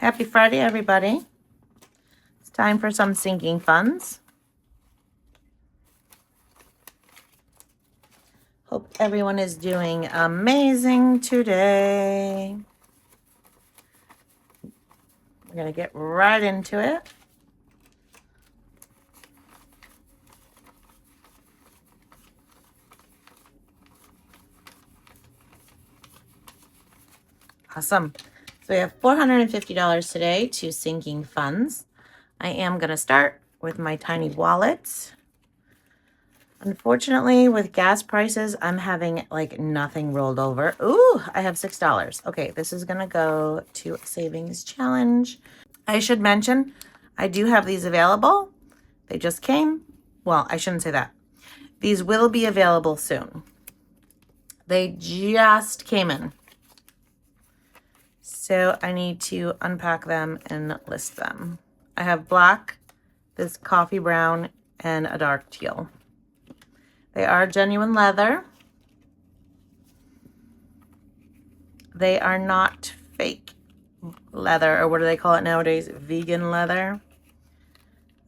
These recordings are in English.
Happy Friday, everybody. It's time for some sinking funds. Hope everyone is doing amazing today. We're going to get right into it. Awesome. So we have $450 today to sinking funds. I am going to start with my tiny wallet. Unfortunately, with gas prices, I'm having like nothing rolled over. Ooh, I have $6. Okay, this is going to go to savings challenge. I should mention, I do have these available. They just came. Well, I shouldn't say that. These will be available soon. They just came in. So I need to unpack them and list them. I have black, this coffee brown, and a dark teal. They are genuine leather. They are not fake leather, or what do they call it nowadays? Vegan leather.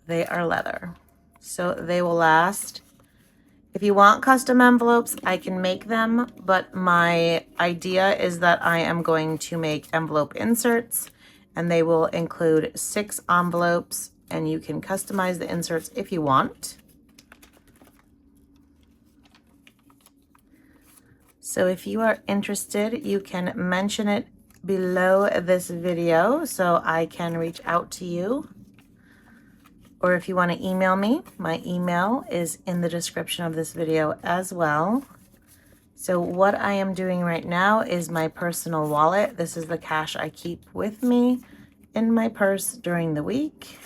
They are leather. So they will last. If you want custom envelopes, I can make them, but my idea is that I am going to make envelope inserts, and they will include 6 envelopes, and you can customize the inserts if you want. So if you are interested, you can mention it below this video so I can reach out to you. Or if you want to email me, my email is in the description of this video as well. So what I am doing right now is my personal wallet. This is the cash I keep with me in my purse during the week.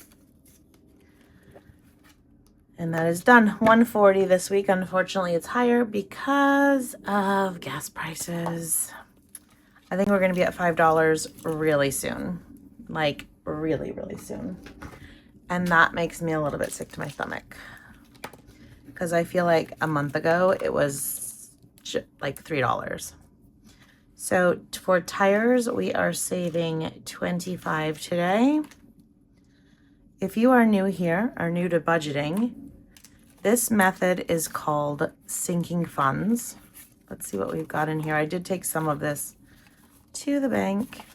And that is done. $140 this week. Unfortunately, it's higher because of gas prices. I think we're going to be at $5 really soon. Like really, really soon. And that makes me a little bit sick to my stomach. Because I feel like a month ago, it was like $3. So for tires, we are saving $25 today. If you are new here, or new to budgeting, this method is called sinking funds. Let's see what we've got in here. I did take some of this to the bank.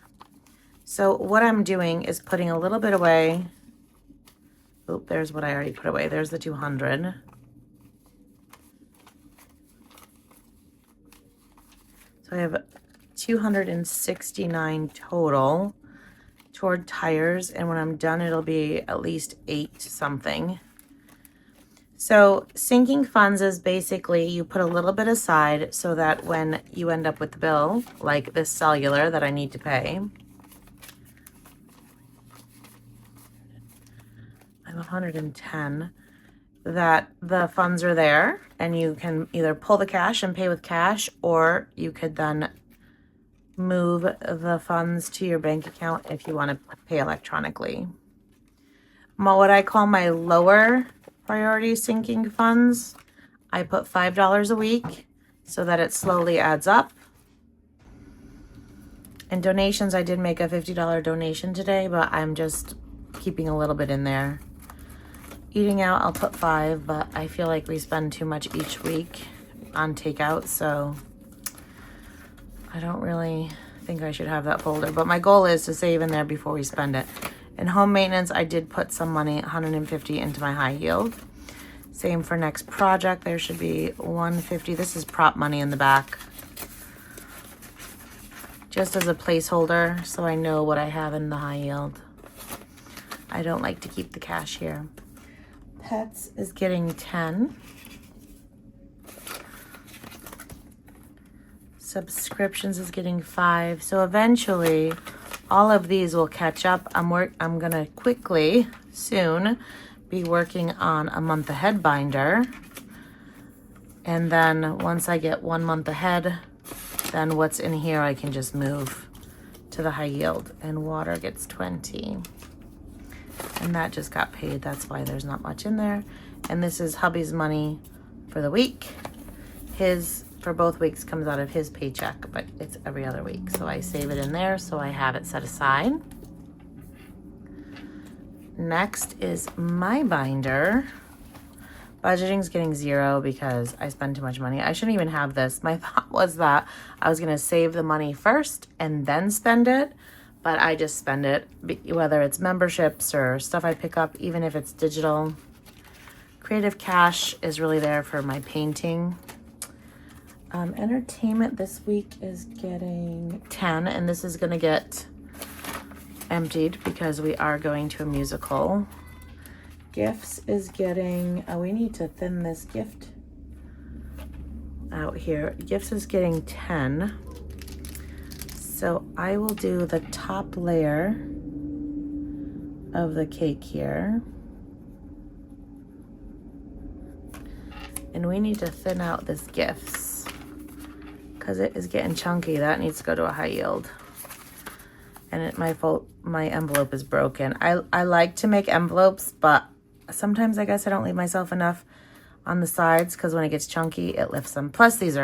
So what I'm doing is putting a little bit away. Oh, there's what I already put away. There's the 200. So I have 269 total toward tires. And when I'm done, it'll be at least 8 something. So sinking funds is basically you put a little bit aside so that when you end up with the bill, like this cellular that I need to pay, I'm 110, that the funds are there and you can either pull the cash and pay with cash, or you could then move the funds to your bank account if you want to pay electronically. What I call my lower priority sinking funds, I put $5 a week so that it slowly adds up. And donations, I did make a $50 donation today, but I'm just keeping a little bit in there. Eating out, I'll put $5, but I feel like we spend too much each week on takeout, so I don't really think I should have that folder. But my goal is to save in there before we spend it. In home maintenance, I did put some money, $150, into my high yield. Same for next project. There should be $150. This is prop money in the back. Just as a placeholder, so I know what I have in the high yield. I don't like to keep the cash here. Pets is getting 10. Subscriptions is getting 5. So eventually, all of these will catch up. I'm gonna quickly, soon, be working on a month ahead binder. And then once I get 1 month ahead, then what's in here I can just move to the high yield. And water gets 20. And that just got paid. That's why there's not much in there. And this is hubby's money for the week. His, for both weeks, comes out of his paycheck, but it's every other week. So I save it in there so I have it set aside. next is my binder. Budgeting's getting 0 because I spend too much money. I shouldn't even have this. My thought was that I was gonna save the money first and then spend it, but I just spend it, whether it's memberships or stuff I pick up, even if it's digital. Creative cash is really there for my painting. Entertainment this week is getting 10, and this is gonna get emptied because we are going to a musical. Gifts is getting, we need to thin this gift out here. Gifts is getting 10. So I will do the top layer of the cake here. And we need to thin out this gifts because it is getting chunky. That needs to go to a high yield. And my envelope is broken. I like to make envelopes, but sometimes I guess I don't leave myself enough on the sides because when it gets chunky, it lifts them. Plus these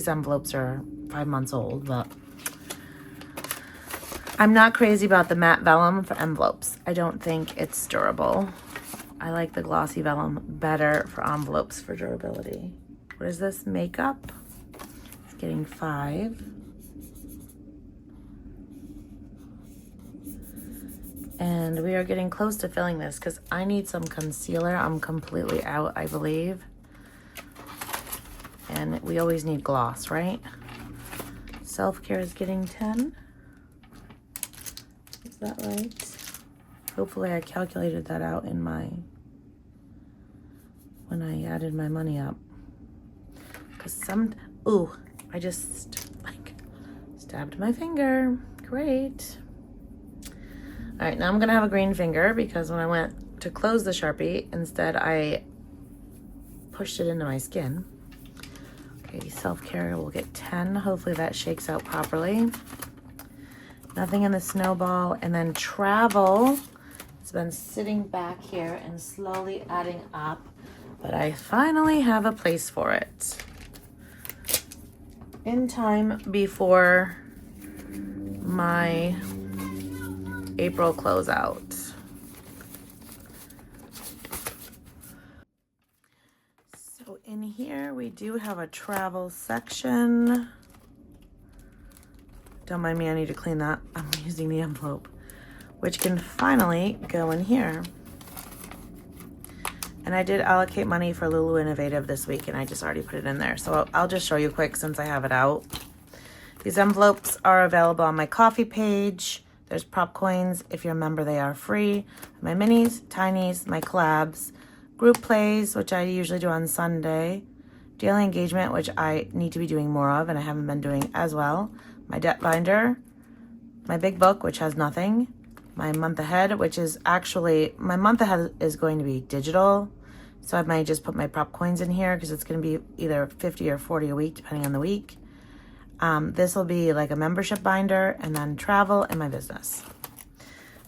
envelopes are 5 months old, but I'm not crazy about the matte vellum for envelopes. I don't think it's durable. I like the glossy vellum better for envelopes for durability. What is this? Makeup. It's getting 5. And we are getting close to filling this because I need some concealer. I'm completely out, I believe. And we always need gloss, right? Self-care is getting 10. Is that right? Hopefully I calculated that out in when I added my money up. Because I just stabbed my finger. Great. All right, now I'm gonna have a green finger because when I went to close the Sharpie, instead I pushed it into my skin. Okay, self-care will get 10. Hopefully that shakes out properly. Nothing in the snowball. And then travel. It's been sitting back here and slowly adding up, but I finally have a place for it. In time before my April closeout. So in here we do have a travel section. Don't mind me, I need to clean that. I'm using the envelope, which can finally go in here. And I did allocate money for Lulu Innovative this week, and I just already put it in there. So I'll just show you quick since I have it out. These envelopes are available on my coffee page. There's prop coins. If you're a member, they are free. My minis, tinies, my collabs, group plays, which I usually do on Sunday, daily engagement, which I need to be doing more of, and I haven't been doing as well, my debt binder, my big book, which has nothing, my month ahead, which is actually, my month ahead is going to be digital. So I might just put my prop coins in here because it's going to be either 50 or 40 a week, depending on the week. This will be like a membership binder, and then travel and my business.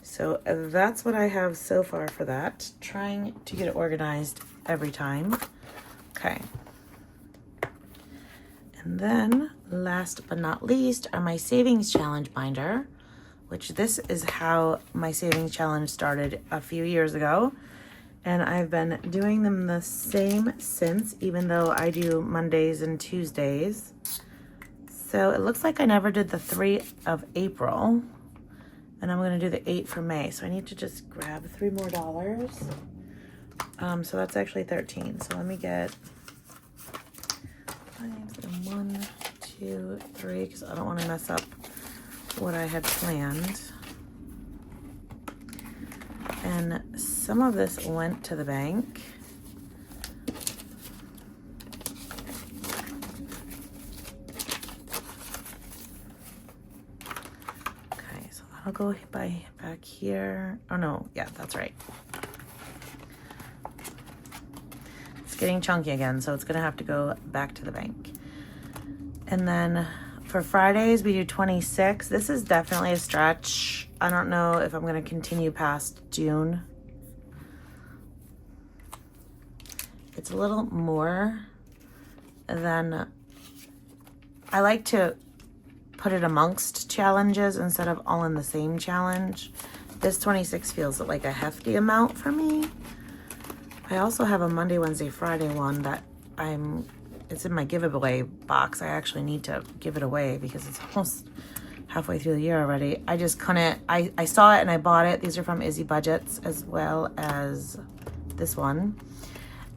So that's what I have so far for that. Trying to get it organized every time. Okay. And then last but not least are my savings challenge binder, which this is how my savings challenge started a few years ago. And I've been doing them the same since, even though I do Mondays and Tuesdays. So it looks like I never did the 3 of April, and I'm gonna do the 8 for May. So I need to just grab $3 more. So that's actually 13. So let me get 1, 2, 3, because I don't want to mess up what I had planned. And some of this went to the bank. Okay, so that'll go back here. Oh no, yeah, that's right. It's getting chunky again, so it's gonna have to go back to the bank. And then for Fridays, we do 26. This is definitely a stretch. I don't know if I'm gonna continue past June. It's a little more than, I like to put it amongst challenges instead of all in the same challenge, This 26 feels like a hefty amount for me. I also have a Monday, Wednesday, Friday one that it's in my giveaway box. I actually need to give it away because it's almost halfway through the year already. I just couldn't, I saw it and I bought it. These are from Izzy Budgets as well as this one.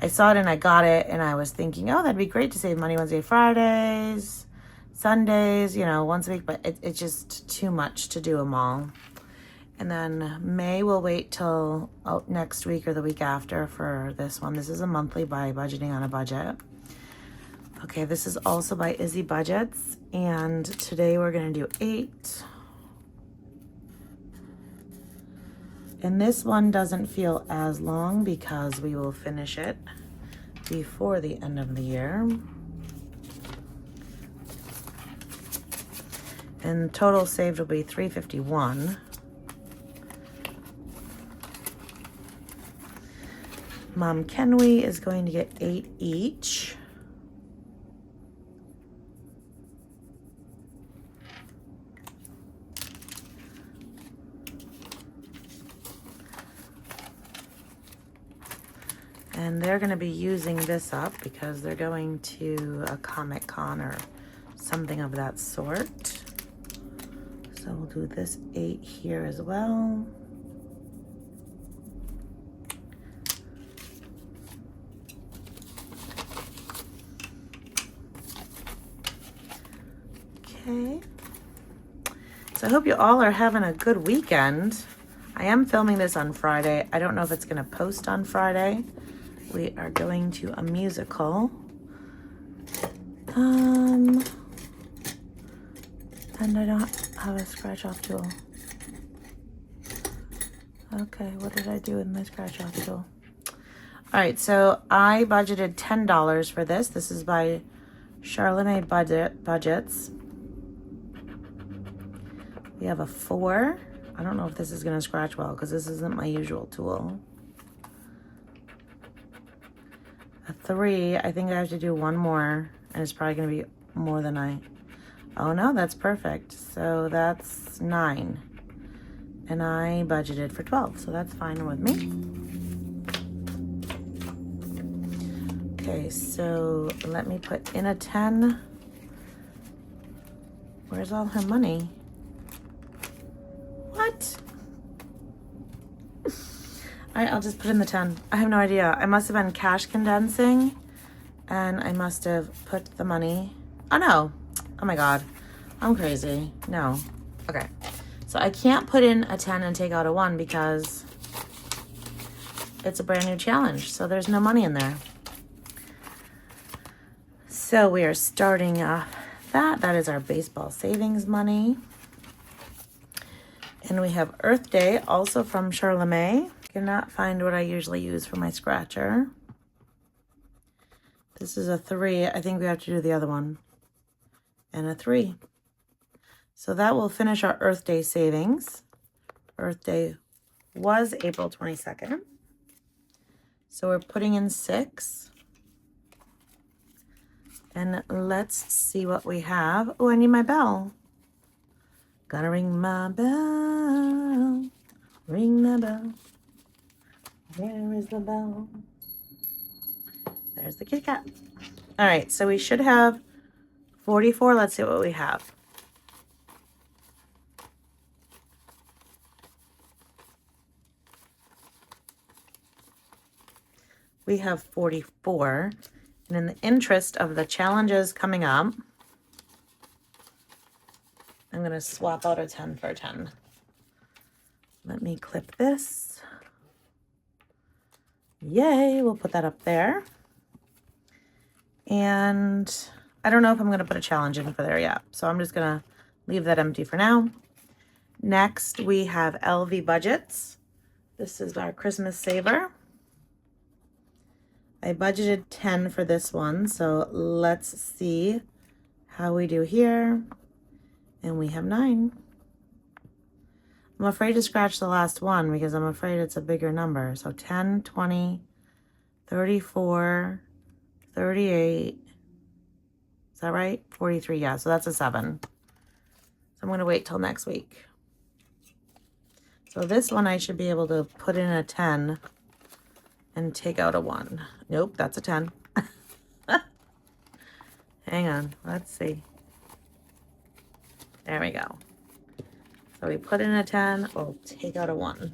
I saw it and I got it and I was thinking, oh, that'd be great to save money Wednesday, Fridays, Sundays, you know, once a week, but it's just too much to do them all. And then May will wait till next week or the week after for this one. This is a monthly by Budgeting on a Budget. Okay, this is also by Izzy Budgets. And today we're going to do 8. And this one doesn't feel as long because we will finish it before the end of the year. And total saved will be $351. Mom Kenway is going to get 8 each. And they're going to be using this up because they're going to a Comic Con or something of that sort. So we'll do this 8 here as well. Okay. So I hope you all are having a good weekend. I am filming this on Friday. I don't know if it's going to post on Friday. We are going to a musical. And I don't have a scratch off tool. Okay, what did I do with my scratch off tool? All right, so I budgeted $10 for this. This is by Charlemagne Budgets. We have a 4. I don't know if this is going to scratch well because this isn't my usual tool. A 3. I think I have to do one more, and it's probably going to be more than oh no, that's perfect. So that's 9. And I budgeted for 12, so that's fine with me. Okay, so let me put in a 10. Where's all her money? What? All right, I'll just put in the 10. I have no idea. I must have been cash condensing and I must have put the money. Oh no. Oh my God. I'm crazy. No. Okay. So I can't put in a 10 and take out a 1 because it's a brand new challenge. So there's no money in there. So we are starting off that. That is our baseball savings money. And we have Earth Day, also from Charlemagne. Cannot find what I usually use for my scratcher. This is a 3. I think we have to do the other one. And a 3. So that will finish our Earth Day savings. Earth Day was April 22nd. So we're putting in 6. And let's see what we have. Oh, I need my bell. Gotta ring my bell. Ring the bell. Where is the bell? There's the kitty cat. All right, so we should have 44. Let's see what we have. We have 44. And in the interest of the challenges coming up, I'm going to swap out a 10 for a 10. Let me clip this. Yay, we'll put that up there. And I don't know if I'm going to put a challenge in for there yet. So I'm just going to leave that empty for now. Next, we have LV Budgets. This is our Christmas saver. I budgeted 10 for this one. So let's see how we do here. And we have 9. I'm afraid to scratch the last one because I'm afraid it's a bigger number. So 10, 20, 34, 38. Is that right? 43, yeah. So that's a 7. So I'm going to wait till next week. So this one I should be able to put in a 10 and take out a 1. Nope, that's a 10. Hang on, let's see. There we go. So we put in a 10, we'll take out a 1.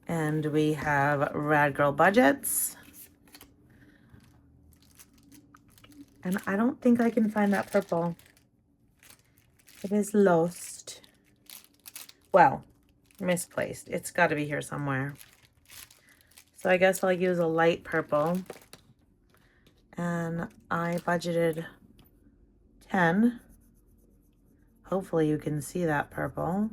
And we have Rad Girl Budgets. And I don't think I can find that purple. It is lost. Well, misplaced. It's got to be here somewhere. So I guess I'll use a light purple. And I budgeted 10. Hopefully you can see that purple.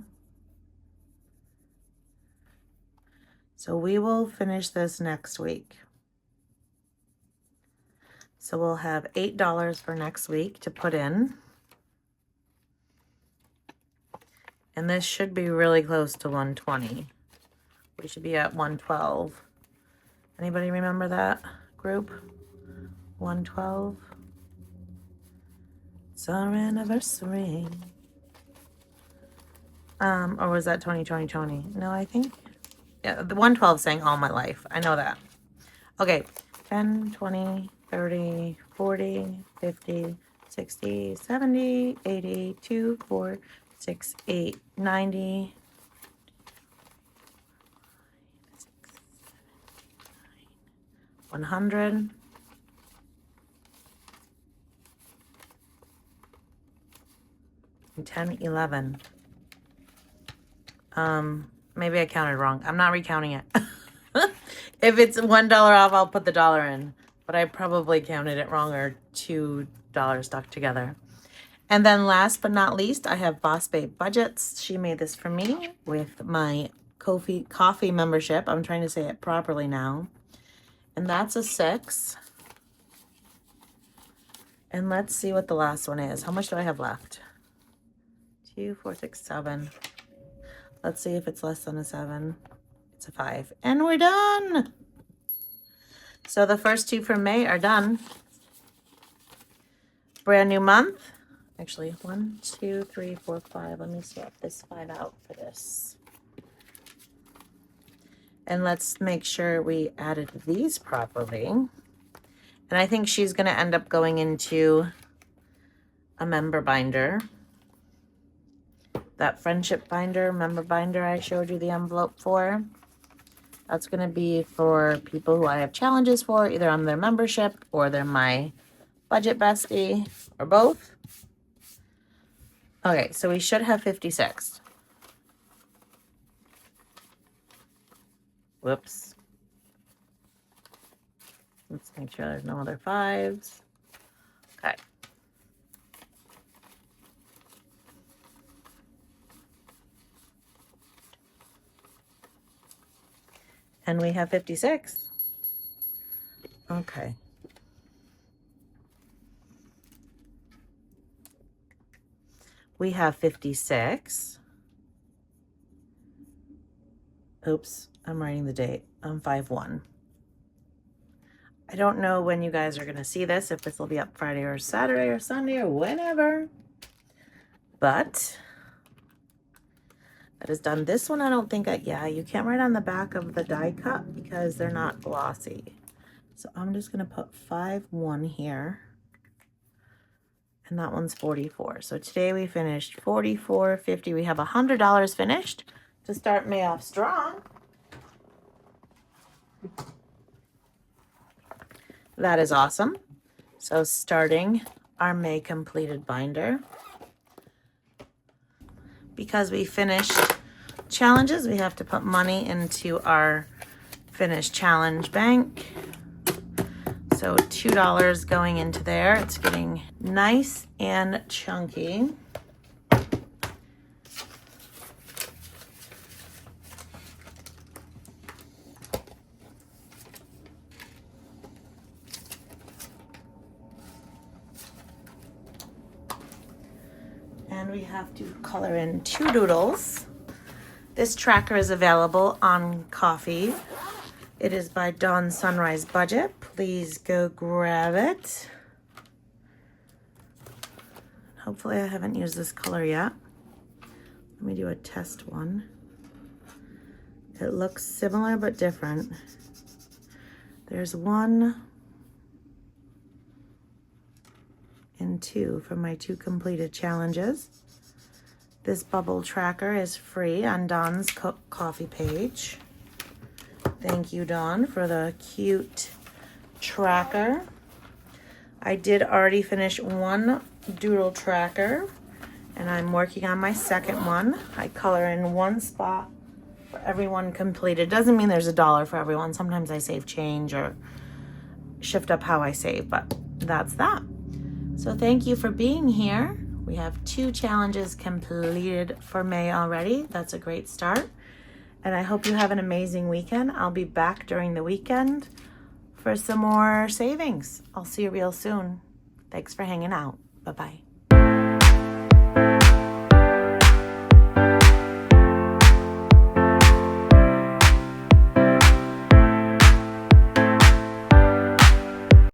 So we will finish this next week. So we'll have $8 for next week to put in. And this should be really close to 120. We should be at 112. Anybody remember that group? 112. It's our anniversary. Or was that 2020? No, I think. Yeah, the 112 saying all my life. I know that. Okay, 10, 20, 30, 40, 50, 60, 70, 80, 2, 4, 6, 8, 90, 100, 10, 11. Maybe I counted wrong. I'm not recounting it. If it's $1 off, I'll put the dollar in. But I probably counted it wrong, or $2 stuck together. And then last but not least, I have Boss Babe Budgets. She made this for me with my coffee membership. I'm trying to say it properly now. And that's a 6. And let's see what the last one is. How much do I have left? 2, 4, 6, 7. Let's see if it's less than a 7. It's a 5. And we're done. So the first 2 from May are done. Brand new month. Actually, 1, 2, 3, 4, 5. Let me swap this 5 out for this. And let's make sure we added these properly. And I think she's going to end up going into a member binder. That friendship binder, member binder I showed you the envelope for. That's going to be for people who I have challenges for, either on their membership or they're my budget bestie or both. Okay, so we should have 56. Whoops. Let's make sure there's no other 5s. Okay. And we have 56. Okay. We have 56. Oops, I'm writing the date. 5/1. I don't know when you guys are going to see this, if this will be up Friday or Saturday or Sunday or whenever. But that is done. This one, I don't think yeah, you can't write on the back of the die cut because they're not glossy. So I'm just going to put 5/1 here. And that one's 44. So today we finished 44, 50. We have $100 finished to start May off strong. That is awesome. So starting our May completed binder. Because we finished challenges, we have to put money into our finished challenge bank. So $2 going into there. It's getting nice and chunky. And we have to color in 2 doodles. This tracker is available on Coffee. It is by Dawn Sunrise Budget. Please go grab it. Hopefully I haven't used this color yet. Let me do a test one. It looks similar but different. There's 1 and 2 from my 2 completed challenges. This bubble tracker is free on Dawn's coffee page. Thank you, Dawn, for the cute tracker. I did already finish 1 doodle tracker, and I'm working on my second one. I color in 1 spot for everyone completed. Doesn't mean there's $1 for everyone. Sometimes I save change or shift up how I save, but that's that. So thank you for being here. We have 2 challenges completed for May already. That's a great start. And I hope you have an amazing weekend. I'll be back during the weekend for some more savings. I'll see you real soon. Thanks for hanging out. Bye-bye.